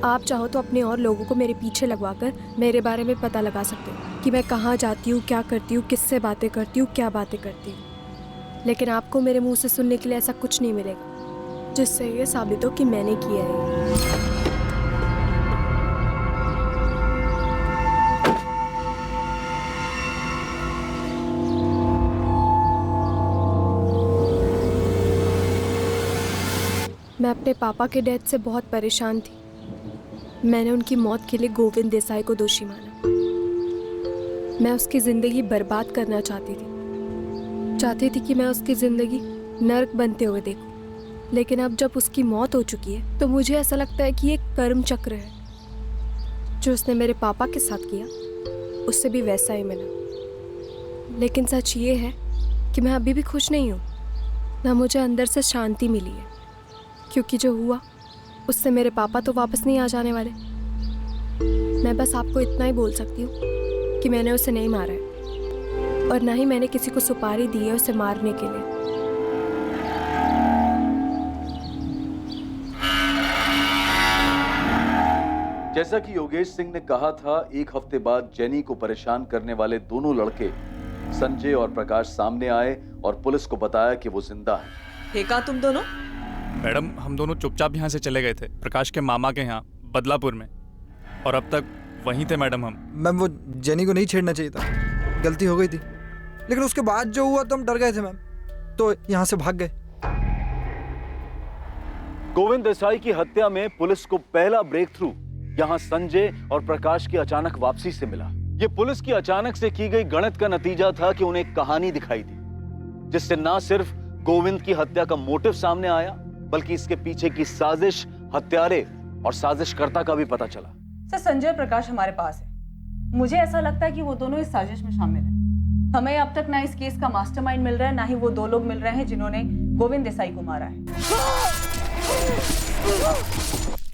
आप चाहो तो अपने और लोगों को मेरे पीछे लगवाकर मेरे बारे में पता लगा सकते हो कि मैं कहाँ जाती हूँ, क्या करती हूँ, किससे बातें करती हूँ, क्या बातें करती हूँ। लेकिन आपको मेरे मुंह से सुनने के लिए ऐसा कुछ नहीं मिलेगा जिससे ये साबित हो कि मैंने किया है। मैं अपने पापा के डेथ से बहुत परेशान थी। मैंने उनकी मौत के लिए गोविंद देसाई को दोषी माना। मैं उसकी ज़िंदगी बर्बाद करना चाहती थी कि मैं उसकी ज़िंदगी नर्क बनते हुए देखूं। लेकिन अब जब उसकी मौत हो चुकी है तो मुझे ऐसा लगता है कि ये कर्म चक्र है। जो उसने मेरे पापा के साथ किया उससे भी वैसा ही मिला। लेकिन सच ये है कि मैं अभी भी खुश नहीं हूँ, ना मुझे अंदर से शांति मिली है, क्योंकि जो हुआ उससे मेरे पापा तो वापस नहीं आ जाने वाले। मैं बस आपको इतना ही बोल सकती हूँ कि मैंने उसे नहीं मारा है और ना ही मैंने किसी को सुपारी दी है उसे मारने के लिए। जैसा कि योगेश सिंह ने कहा था, एक हफ्ते बाद जेनी को परेशान करने वाले दोनों लड़के संजय और प्रकाश सामने आए और पुलिस को बताया कि वो जिंदा हैं। थे कहाँ तुम दोनों? मैडम, हम दोनों चुपचाप यहाँ से चले गए थे प्रकाश के मामा के यहाँ बदलापुर में, और अब तक वहीं थे मैडम हम। मैम, वो जेनी को नहीं छेड़ना चाहिए था, गलती हो गई थी। लेकिन उसके बाद जो हुआ तो हम डर गए थे मैम, तो यहाँ से भाग गए। गोविंद देसाई की हत्या में पुलिस को पहला ब्रेक थ्रू यहां संजय और प्रकाश की अचानक वापसी से मिला। यह पुलिस की अचानक से की गई गणित का नतीजा था कि उन्हें एक कहानी दिखाई दी, जिससे न सिर्फ गोविंद की हत्या का मोटिव सामने आया, बल्कि इसके पीछे की साजिश, हत्यारे और साजिशकर्ता का भी पता चला। सर, संजय और प्रकाश हमारे पास है। मुझे ऐसा लगता है कि वो दोनों इस साजिश में शामिल हैं। हमें अब तक ना इस केस का मास्टरमाइंड मिल रहा है, ना ही वो दो लोग मिल रहे हैं जिन्होंने गोविंद देसाई को मारा है।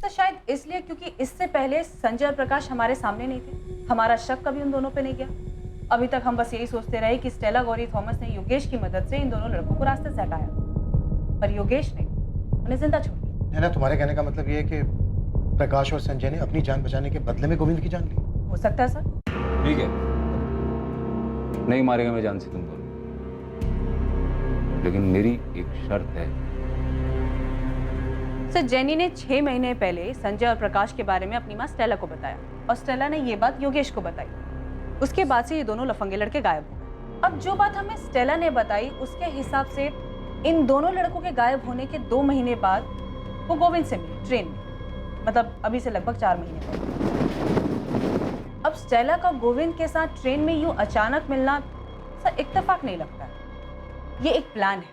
तो शायद इसलिए क्योंकि इससे पहले संजय और प्रकाश हमारे सामने नहीं थे, हमारा शक कभी उन दोनों पे नहीं गया। अभी तक हम बस यही सोचते रहे कि स्टेला गौरी थॉमस ने योगेश की मदद से इन दोनों लड़कों को रास्ते से हटाया, पर योगेश ने उन्हें जिंदा छोड़ दिया। तुम्हारे कहने का मतलब ये है कि प्रकाश और संजय ने अपनी जान बचाने के बदले में गोविंद की जान ली? हो सकता है सर। ठीक है, नहीं मारेगा मैं जान से तुम दोनों, लेकिन मेरी एक शर्त है। सर, जेनी ने 6 महीने पहले संजय और प्रकाश के बारे में अपनी माँ स्टेला को बताया और स्टेला ने ये बात योगेश को बताई। उसके बाद से ये दोनों लफंगे लड़के गायब हो गए। अब जो बात हमें स्टेला ने बताई उसके हिसाब से इन दोनों लड़कों के गायब होने के 2 महीने बाद वो गोविंद से मिले ट्रेन में, मतलब अभी से लगभग 4 महीने पहले। अब स्टेला का गोविंद के साथ ट्रेन में यूं अचानक मिलना सर इत्तेफाक नहीं लगता है, ये एक प्लान है।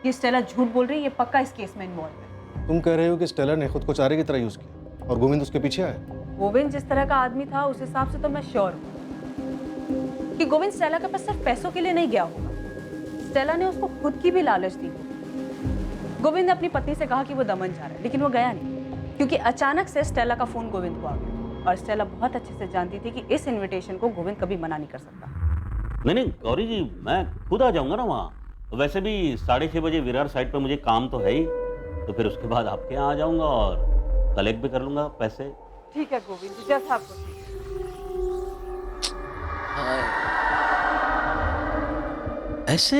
ये स्टेला झूठ बोल रही है, ये पक्का इस केस में इन्वॉल्व है। तुम कह रहे हो कि स्टेला ने खुद को चारे की तरह यूज किया और गोविंद उसके पीछे आया? गोविंद जिस तरह का आदमी था उस हिसाब से तो मैं श्योर हूँ कि गोविंद स्टेला के पास सिर्फ पैसों के लिए नहीं गया होगा। स्टेला ने उसको खुद की भी लालच दी। गोविंद ने अपनी पत्नी से कहा कि वो दमन जा रहा है, लेकिन वो गया नहीं, क्योंकि अचानक से स्टेला का फोन गोविंद को आ गया और स्टेला बहुत अच्छे से जानती थी कि इस इन्विटेशन को गोविंद कभी मना नहीं कर सकता। नहीं गौरी जी, मैं खुद आ जाऊंगा ना वहाँ। वैसे भी 6:30 बजे विरार साइड पे मुझे काम तो है ही, तो फिर उसके बाद आपके यहाँ आ जाऊंगा और कलेक्ट भी कर लूंगा पैसे। ठीक है गोविंद जी, जैसा आपको। ऐसे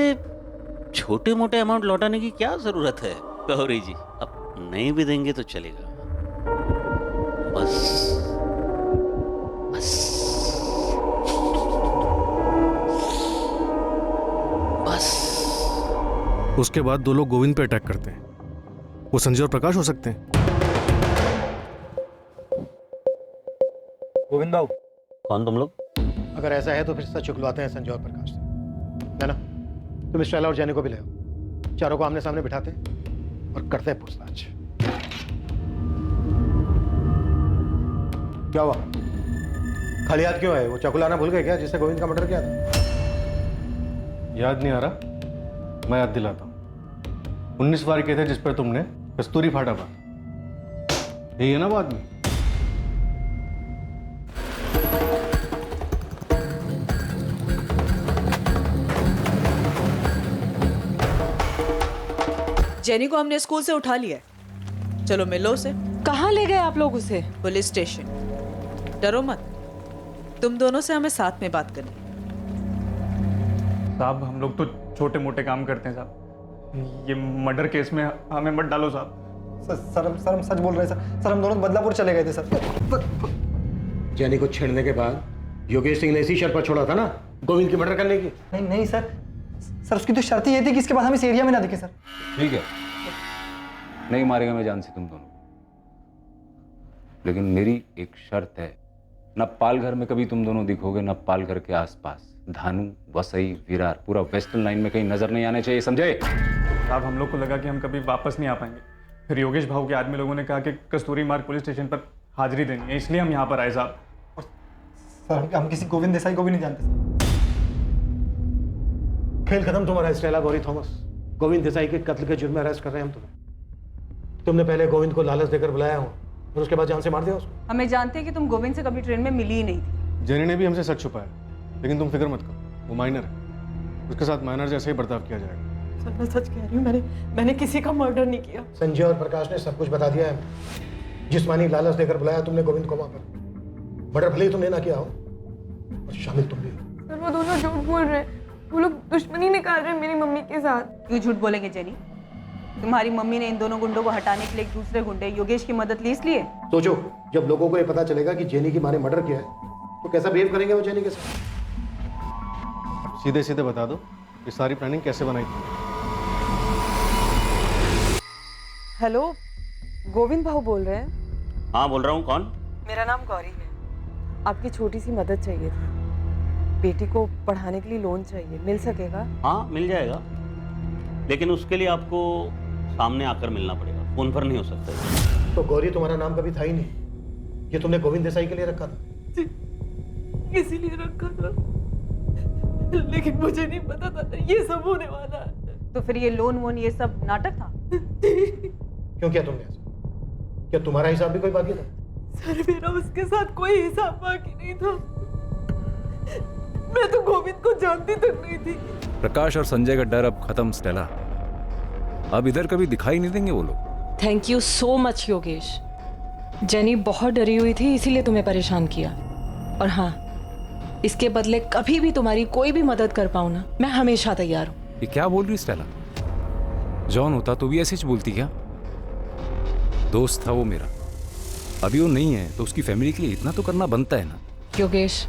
छोटे मोटे अमाउंट लौटाने की क्या जरूरत है गौरी जी? अब नहीं भी देंगे तो चलेगा, बस बस बस। उसके बाद 2 लोग गोविंद पे अटैक करते हैं। वो संजय और प्रकाश हो सकते हैं। गोविंद बाबू, कौन तुम लोग? अगर ऐसा है तो फिर सच चुकलवाते हैं संजय और प्रकाश से, है ना? तुम स्टेला और जेनी को भी ले आओ, चारों को आमने सामने बिठाते हैं और करते हैं पूछताछ। क्या हुआ? खाली हाथ क्यों है? वो चाकू लाना भूल गए क्या, जिससे गोविंद का मर्डर किया था? याद नहीं आ रहा? मैं याद दिलाता हूँ। 19 वार किए थे जिस पर तुमने कस्तूरी फाटा था। यही है ना वो आदमी? जेनी को हमने स्कूल से उठा लिया है, चलो मिलो उसे। कहाँ ले गए आप लोग उसे? Police station. डरो मत, तुम दोनों से हमें साथ में बात करनी। साहब, हम लोग तो छोटे मोटे काम करते हैं साहब, ये मर्डर केस में हमें मत डालो साहब। सर हम सच बोल रहे हैं सर, हम दोनों बदलापुर चले गए थे सर। जेनी को छेड़ने के बाद योगेश सिंह ने इसी शर्त पर छोड़ा था ना, गोविंद की मर्डर करने की। नहीं सर, उसकी तो शर्त ही ये थी कि इसके बाद हम इस एरिया में ना दिखे सर। ठीक है, नहीं मारेगा मैं जान से तुम दोनों, लेकिन मेरी एक शर्त है, न पालघर में कभी तुम दोनों दिखोगे, न पालघर के आसपास। धानु, वसई, विरार, पूरा वेस्टर्न लाइन में कहीं नजर नहीं आने चाहिए, समझे? साहब हम लोग को लगा कि हम कभी वापस नहीं आ पाएंगे, फिर योगेश भाऊ के आदमी लोगों ने कहा कि कस्तूरी मार्ग पुलिस स्टेशन पर हाजिरी देनी है, इसलिए हम यहाँ पर आए साहब। सर हम किसी गोविंद देसाई को भी नहीं जानते। खेल खत्म तुम्हारा स्टेला गौरी थॉमस। गोविंद देसाई के कत्ल के जुर्म में अरेस्ट कर रहे हैं हम तुम्हें। तुमने पहले गोविंद को लालच देकर बुलाया हो और उसके बाद जान से मार दिया उसको। हमें जानते हैं कि तुम गोविंद से कभी ट्रेन में मिली ही नहीं थी। जेनी ने भी हमसे सच छुपाया, लेकिन तुम फिक्र मत करो, वो माइनर है, उसके साथ माइनर जैसे ही बर्ताव किया जाएगा। सर मैं सच कह रही हूँ, मैंने किसी का मर्डर नहीं किया। संजय और प्रकाश ने सब कुछ बता दिया है। जिस्मानी लालच देकर बुलाया तुमने गोविंद को वहां पर। मर्डर भले ही तुमने ना किया हो और शामिल तुम भी। सर वो दोनों झूठ बोल रहे हैं, वो लोग दुश्मनी निकाल रहे हैं मेरी मम्मी के साथ। क्यों झूठ बोलेंगे जेनी? तुम्हारी मम्मी ने इन दोनों गुंडों को हटाने के लिए एक दूसरे गुंडे योगेश की मदद ली इसलिए। सोचो, जब लोगों को ये पता चलेगा कि जेनी की माँ ने मर्डर किया है तो कैसा बिहेव करेंगे वो जेनी के साथ। सीधे सीधे बता दो ये सारी प्लानिंग कैसे बनाई थी? हेलो, गोविंद भाऊ बोल रहे हैं? हाँ बोल रहा हूँ, कौन? मेरा नाम गौरी है। आपकी छोटी सी मदद चाहिए थी, बेटी को पढ़ाने के लिए लोन चाहिए, मिल सकेगा? हाँ मिल जाएगा, लेकिन उसके लिए आपको सामने आकर मिलना पड़ेगा, फोन पर नहीं हो सकता। तो गौरी तुम्हारा नाम कभी था ही नहीं, ये तुमने गोविंद देसाई के लिए रखा था। इसीलिए रखा था, लेकिन मुझे नहीं पता था ये सब होने वाला है। तो फिर ये लोन वोन ये सब नाटक था? क्यों किया तुमने ऐसा? क्या तुम्हारा हिसाब भी कोई बाकी था? सर मेरा उसके साथ कोई हिसाब बाकी नहीं था, मैं तो गोविंद को जानती तक नहीं थी। प्रकाश और संजय का डर अब खत्म स्टेला, अब इधर कभी दिखाई नहीं देंगे वो लोग। Thank you so much Yogesh. Jenny बहुत डरी हुई थी इसीलिए तुम्हें परेशान किया, और हाँ इसके बदले कभी भी तुम्हारी कोई भी मदद कर पाऊँ ना, मैं हमेशा तैयार हूँ। ये क्या बोल रही स्टेला? जॉन होता तो भी ऐसे ही बोलती क्या? दोस्त था वो मेरा, अभी वो नहीं है तो उसकी फैमिली के लिए इतना तो करना बनता है ना। योगेश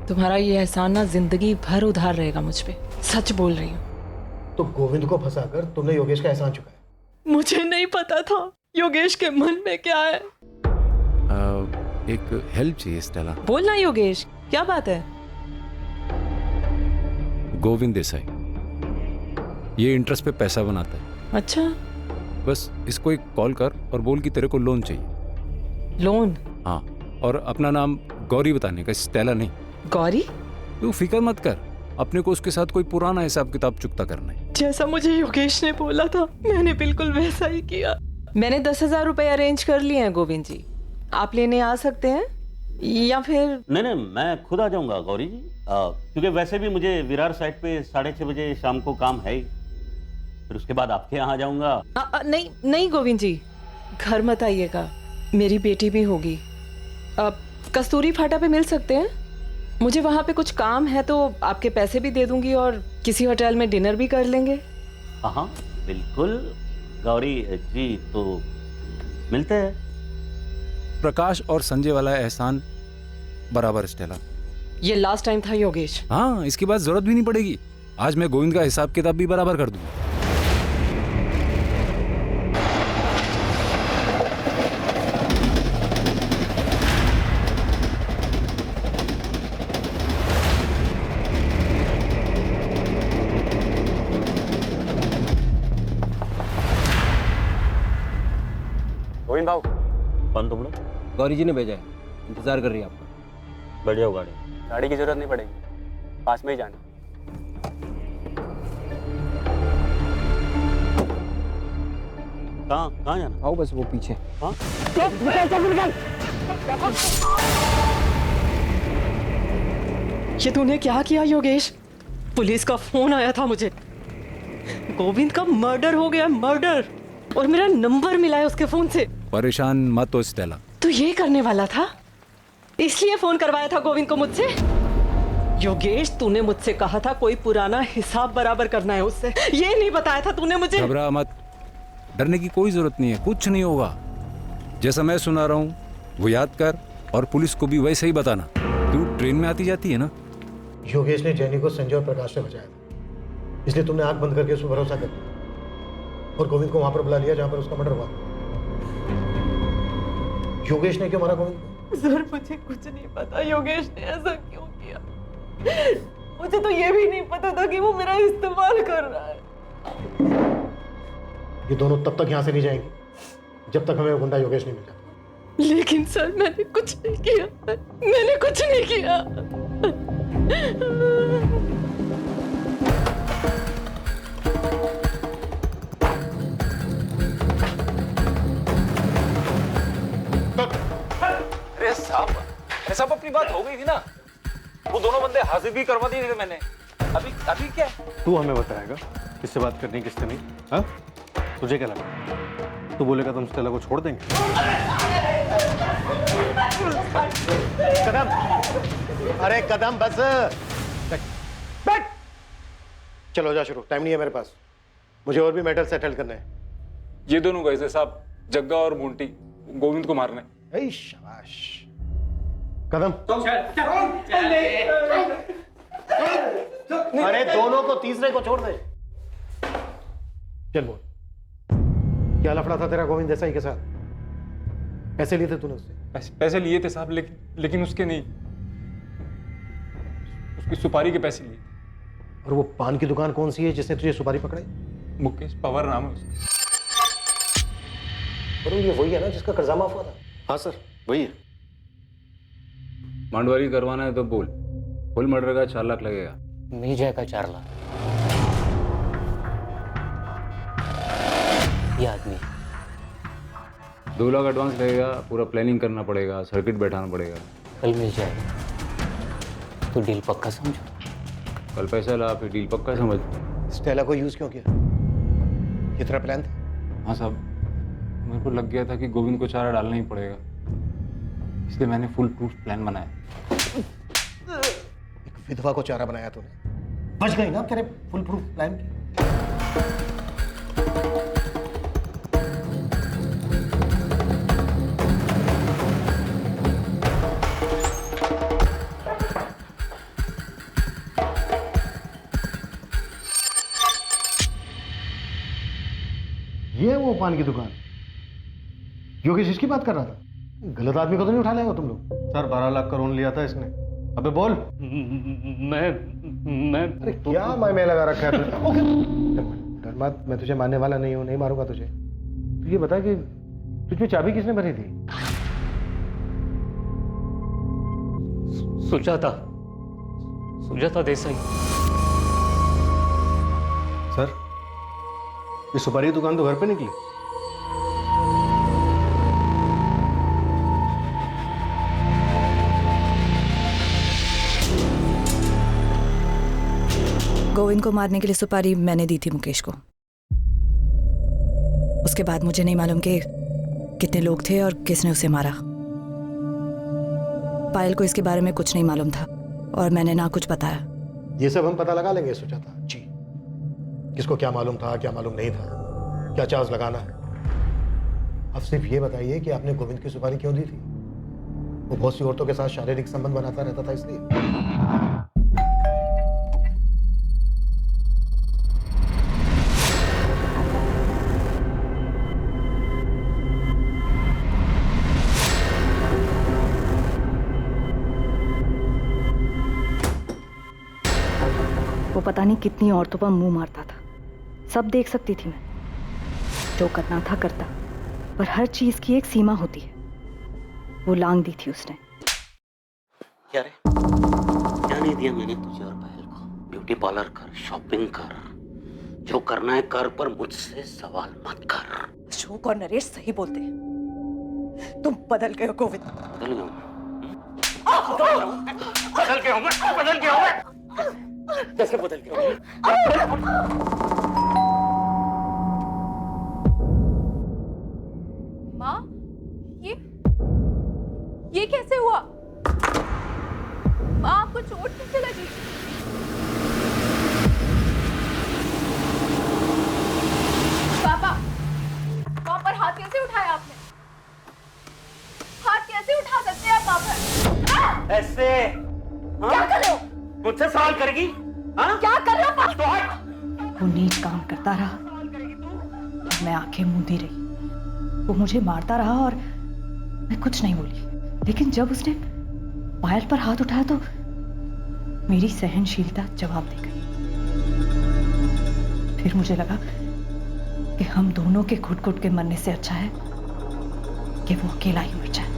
तुम्हारा ये एहसान ना जिंदगी भर उधार रहेगा मुझ पे, सच बोल रही हूँ। तो गोविंद को फंसाकर तुमने योगेश का एहसान चुकाया। मुझे नहीं पता था योगेश के मन में क्या है। एक हेल्प चाहिए स्टेला। बोलना योगेश, क्या बात है? गोविंद देसाई ये इंटरेस्ट पे पैसा बनाता है। अच्छा, बस इसको एक कॉल कर और बोल कि तेरे को लोन चाहिए। लोन? हाँ, और अपना नाम गौरी बताने का, स्टेला नहीं। गौरी? तू फिक्र मत कर, अपने को उसके साथ कोई पुराना हिसाब किताब चुकता करना है। जैसा मुझे योगेश ने बोला था मैंने बिल्कुल वैसा ही किया। मैंने 10,000 रुपए अरेंज कर लिए हैं गोविंद जी, आप लेने आ सकते हैं या फिर? नहीं मैं खुद आ जाऊंगा गौरी जी, क्योंकि वैसे भी मुझे विरार साइड पे 6:30 बजे शाम को काम है ही, फिर उसके बाद आपके यहाँ आ जाऊंगा। नहीं गोविंद जी, घर मत आइएगा, मेरी बेटी भी होगी। कस्तूरी फाटा पे मिल सकते हैं? मुझे वहाँ पे कुछ काम है तो आपके पैसे भी दे दूंगी और किसी होटल में डिनर भी कर लेंगे। हाँ बिल्कुल गौरी जी, तो मिलते हैं। प्रकाश और संजय वाला एहसान बराबर स्टेला। ये लास्ट टाइम था योगेश। हाँ, इसके बाद जरूरत भी नहीं पड़ेगी। आज मैं गोविंद का हिसाब किताब भी बराबर कर दूंगा। गोविंद भाव। कौन तुम लोग? गौरी जी ने भेजा है, इंतजार कर रही है आपका। बैठ जाओ गाड़ी। गाड़ी की जरूरत नहीं पड़ेगी, पास में ही जाना। कहाँ जाना? आओ बस वो पीछे। हाँ? ये तूने क्या किया योगेश? पुलिस का फोन आया था मुझे, गोविंद का मर्डर हो गया, मर्डर, और मेरा नंबर मिला है उसके फोन से। परेशान मत हो स्टेला। तू ये करने वाला था, इसलिए फोन करवाया था गोविंद को मुझसे? योगेश तूने मुझसे कहा था कोई पुराना हिसाब बराबर करना है उससे, ये नहीं बताया था तूने मुझे? घबरा मत, डरने की कोई जरूरत नहीं है, कुछ नहीं होगा। जैसा मैं सुना रहा हूँ वो याद कर और पुलिस को भी वैसे ही बताना। तू ट्रेन में आती जाती है ना? योगेश ने जेनी को संजय और प्रकाश से बचाया था, इसलिए तुमने आंख बंद करके उस पर भरोसा कर लिया। और गोविंद को वहां पर बुला लिया जहां पर उसका मर्डर हुआ। योगेश ने क्यों मारा गोविंद को? सर मुझे कुछ नहीं पता योगेश ने ऐसा क्यों किया। मुझे तो ये भी नहीं पता था कि वो मेरा इस्तेमाल कर रहा है। ये दोनों तब तक यहां से नहीं जाएंगे जब तक हमें वो गुंडा योगेश नहीं मिल जाता। लेकिन सर मैंने कुछ नहीं किया, मैंने कुछ नहीं किया। अरे साहब अपनी बात हो गई थी ना, वो दोनों बंदे हाजिर भी करवा दिए थे मैंने। अभी अभी क्या? तू हमें बताएगा किससे बात करनी किससे नहीं? हाँ, तुझे क्या लगा तू बोलेगा तो हम स्टेला को छोड़ देंगे? कदम, अरे कदम बस बैठ। चलो जा शुरू, टाइम नहीं है मेरे पास, मुझे और भी मैटर सेटल करने हैं। ये दोनों गए थे साहब, जग्गा और मोंटी, गोविंद को मारने। ऐ शाबाश। कदम अरे दोनों को, तीसरे को छोड़ दे। चल बोल, क्या लफड़ा था तेरा गोविंद देसाई के साथ? पैसे लिए थे तूने उससे? पैसे लिए थे साहब, लेकिन उसके नहीं, उसकी सुपारी के पैसे लिए। और वो पान की दुकान कौन सी है जिसने तुझे सुपारी पकड़ाई? मुकेश पवार नाम है उसका। और ये वही है ना जिसका कर्जा माफ हुआ था? हाँ सर वही है। मांडवारी करवाना है तो बोल, फुल मर्डर का 4 लाख लगेगा। नहीं जाएगा 4 लाख। ये आदमी 2 लाख एडवांस लगेगा, पूरा प्लानिंग करना पड़ेगा, सर्किट बैठाना पड़ेगा। कल मिल जाएगा तो डील पक्का समझो। कल पैसा ला फिर डील पक्का समझ। स्टेला को यूज क्यों किया? ये तेरा प्लान था? हाँ साहब, मेरे को लग गया था कि गोविंद को चारा डालना ही पड़ेगा, इसलिए मैंने फुल प्रूफ प्लान बनाया। एक विधवा को चारा बनाया तूने, बच गई ना तेरे फुल प्रूफ प्लान की। ये वो पान की दुकान, योगेश इसकी बात कर रहा था? गलत आदमी को तो नहीं उठा लाए हो तुम लोग? सर 12 लाख का लोन लिया था इसने। अबे बोल। मैं अरे क्या मैं लगा रखा है तूने? डर मत, मैं तुझे मारने वाला नहीं हूं, नहीं मारूंगा तुझे। तू ये बता कि तुझमें चाबी किसने भरी थी? सुजाता देसाई। सर ये सुपारी की दुकान तो घर पे निकली। गोविंद को मारने के लिए सुपारी मैंने दी थी मुकेश को। उसके बाद मुझे नहीं मालूम कि कितने लोग थे और किसने उसे मारा। पायल को इसके बारे में कुछ नहीं मालूम था और मैंने ना कुछ बताया। ये सब हम पता लगा लेंगे सुजाता जी, किसको क्या मालूम था, क्या मालूम नहीं था, क्या चार्ज लगाना है। अब सिर्फ ये बताइए कि आपने गोविंद की सुपारी क्यों दी थी? वो बहुत सी औरतों के साथ शारीरिक संबंध बनाता रहता था इसलिए? वो पता नहीं कितनी औरतों पर मुंह मारता था, सब देख सकती थी मैं। जो करना था करता, पर हर चीज की एक सीमा होती है। वो लांग दी थी उसने। क्या रे? क्या नहीं दिया मैंने तुझे और पायल को? ब्यूटी पार्लर कर, शॉपिंग कर, जो करना है कर, पर मुझसे सवाल मत कर। अशोक और नरेश सही बोलते हैं, तुम बदल गए हो गोविंद। बदल गया हूँ, बदल गया हूँ। कैसे बदल गया? माँ, ये कैसे हुआ? माँ, आपको चोट किससे लगी? पापा, वहाँ पर हाथ कैसे उठाया आपने? हाथ कैसे उठा सकते हैं आप वहाँ पर? ऐसे क्या कर रहे हो? मुझसे सवाल करेगी? हाँ? क्या कर रहे हो? वो नीच काम करता रहा, मैं आंखें मूंदी रही। वो मुझे मारता रहा और मैं कुछ नहीं बोली, लेकिन जब उसने पायल पर हाथ उठाया तो मेरी सहनशीलता जवाब दे गई। फिर मुझे लगा कि हम दोनों के घुट-घुट के मरने से अच्छा है कि वो अकेला ही मर जाए।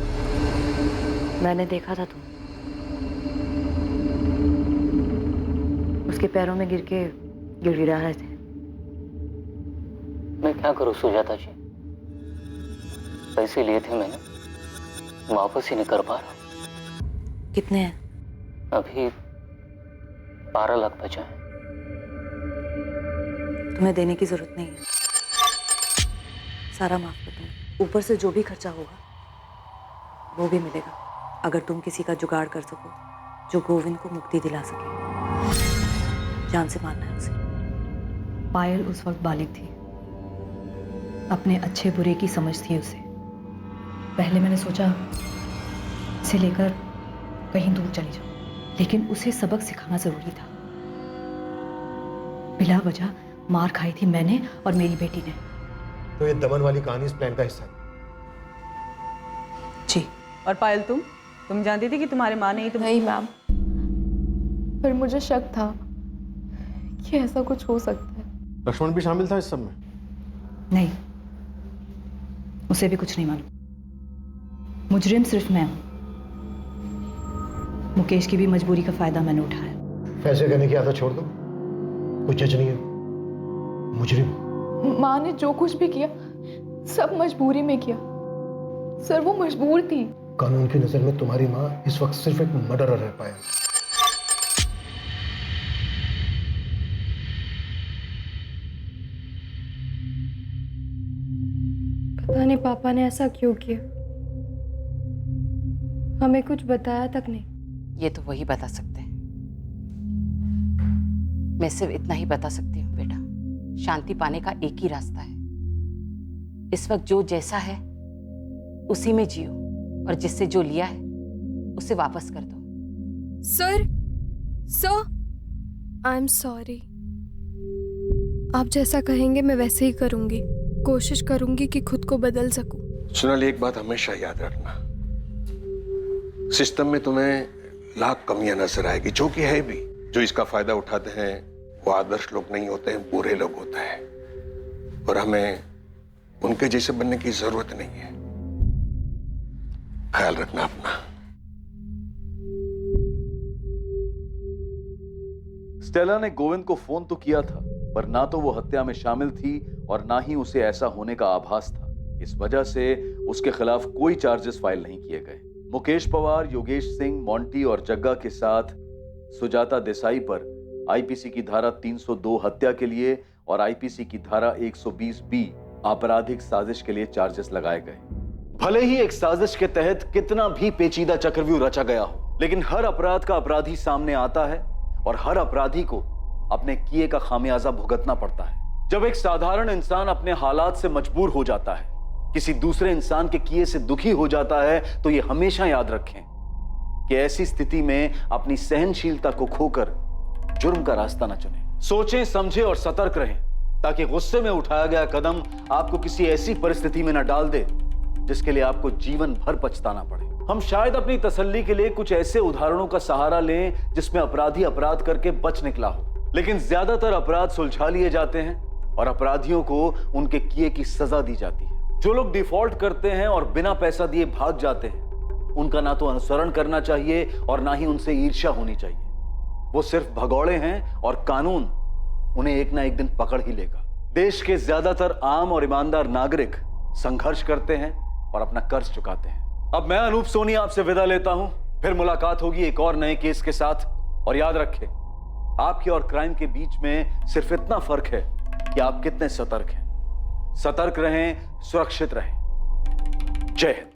मैंने देखा था तुम उसके पैरों में गिर के गिड़गिड़ा रहे थे। मैं क्या करूं सुजाता जी, पैसे लिए थे मैंने, वापस ही नहीं कर पा रहा। कितने हैं? अभी 12 लाख बचा है। तुम्हें देने की जरूरत नहीं है, सारा माफ कर दूंगी। ऊपर से जो भी खर्चा होगा वो भी मिलेगा, अगर तुम किसी का जुगाड़ कर सको जो गोविंद को मुक्ति दिला सके। जान से मारना है उसे। पायल उस वक्त बालिग थी, अपने अच्छे बुरे की समझ थी उसे। पहले मैंने सोचा इसे लेकर कहीं दूर चली जाऊं, लेकिन उसे सबक सिखाना जरूरी था। बिला वजह मार खाई थी मैंने और मेरी बेटी ने। तो ये दमन वाली कहानी इस प्लान का हिस्सा है? जी। और पायल तुम जानती थी कि तुम्हारे माँ ने ही तुम? नहीं मैम, पर मुझे शक था कि ऐसा कुछ हो सकता है। लक्ष्मण भी शामिल था इस सब में? नहीं, उसे भी कुछ नहीं मालूम। मुजरिम सिर्फ मैं हूं। मुकेश की भी मजबूरी का फायदा मैंने उठाया। फैसले करने की आदत छोड़ दो, कुछ जज नहीं है। मुजरिम माँ ने जो कुछ भी किया सब मजबूरी में किया। सर वो मजबूर थी। कानून की नजर में तुम्हारी माँ इस वक्त सिर्फ एक मर्डरर रह पाया। पता नहीं पापा ने ऐसा क्यों किया, हमें कुछ बताया तक नहीं। ये तो वही बता सकते हैं। मैं सिर्फ इतना ही बता सकती हूँ बेटा, शांति पाने का एक ही रास्ता है। इस वक्त जो जैसा है उसी में जियो, और जिससे जो लिया है उसे वापस कर दो। Sir I am sorry. आप जैसा कहेंगे मैं वैसे ही करूंगी। कोशिश करूंगी कि खुद को बदल सकूं। सोनाली, एक बात हमेशा याद रखना, सिस्टम में तुम्हें लाख कमियां नजर आएगी, जो कि है भी। जो इसका फायदा उठाते हैं वो आदर्श लोग नहीं होते हैं, बुरे लोग होते हैं, और हमें उनके जैसे बनने की जरूरत नहीं है। ख्याल रखना अपना। स्टेला ने गोविंद को फोन तो किया था, पर ना तो वो हत्या में शामिल थी और ना ही उसे ऐसा होने का आभास था। इस वजह से उसके खिलाफ कोई चार्जेस फाइल नहीं किए गए। मुकेश पवार, योगेश सिंह, मोंटी और जग्गा के साथ सुजाता देसाई पर आईपीसी की धारा 302 हत्या के लिए और आईपीसी की धारा 120B आपराधिक साजिश के लिए चार्जेस लगाए गए। भले ही एक साजिश के तहत कितना भी पेचीदा चक्रव्यूह रचा गया हो, लेकिन हर अपराध का अपराधी सामने आता है और हर अपराधी को अपने किए का खामियाजा भुगतना पड़ता है। जब एक साधारण इंसान अपने हालात से मजबूर हो जाता है, किसी दूसरे इंसान के किए से दुखी हो जाता है, तो ये हमेशा याद रखें कि ऐसी स्थिति में अपनी सहनशीलता को खोकर जुर्म का रास्ता न चुनें। सोचें, समझें और सतर्क रहें, ताकि गुस्से में उठाया गया कदम आपको किसी ऐसी परिस्थिति में न डाल दे जिसके लिए आपको जीवन भर पछताना पड़े। हम शायद अपनी तसल्ली के लिए कुछ ऐसे उदाहरणों का सहारा लें जिसमें अपराधी अपराध करके बच निकला हो, लेकिन ज्यादातर अपराध सुलझा लिए जाते हैं और अपराधियों को उनके किए की सजा दी जाती है। जो लोग डिफॉल्ट करते हैं और बिना पैसा दिए भाग जाते हैं, उनका ना तो अनुसरण करना चाहिए और ना ही उनसे ईर्ष्या होनी चाहिए। वो सिर्फ भगौड़े हैं और कानून उन्हें एक ना एक दिन पकड़ ही लेगा। देश के ज्यादातर आम और ईमानदार नागरिक संघर्ष करते हैं और अपना कर्ज चुकाते हैं। अब मैं अनूप सोनी आपसे विदा लेता हूं, फिर मुलाकात होगी एक और नए केस के साथ। और याद रखें, आपके और क्राइम के बीच में सिर्फ इतना फर्क है कि आप कितने सतर्क हैं। सतर्क रहें, सुरक्षित रहें। जय हिंद।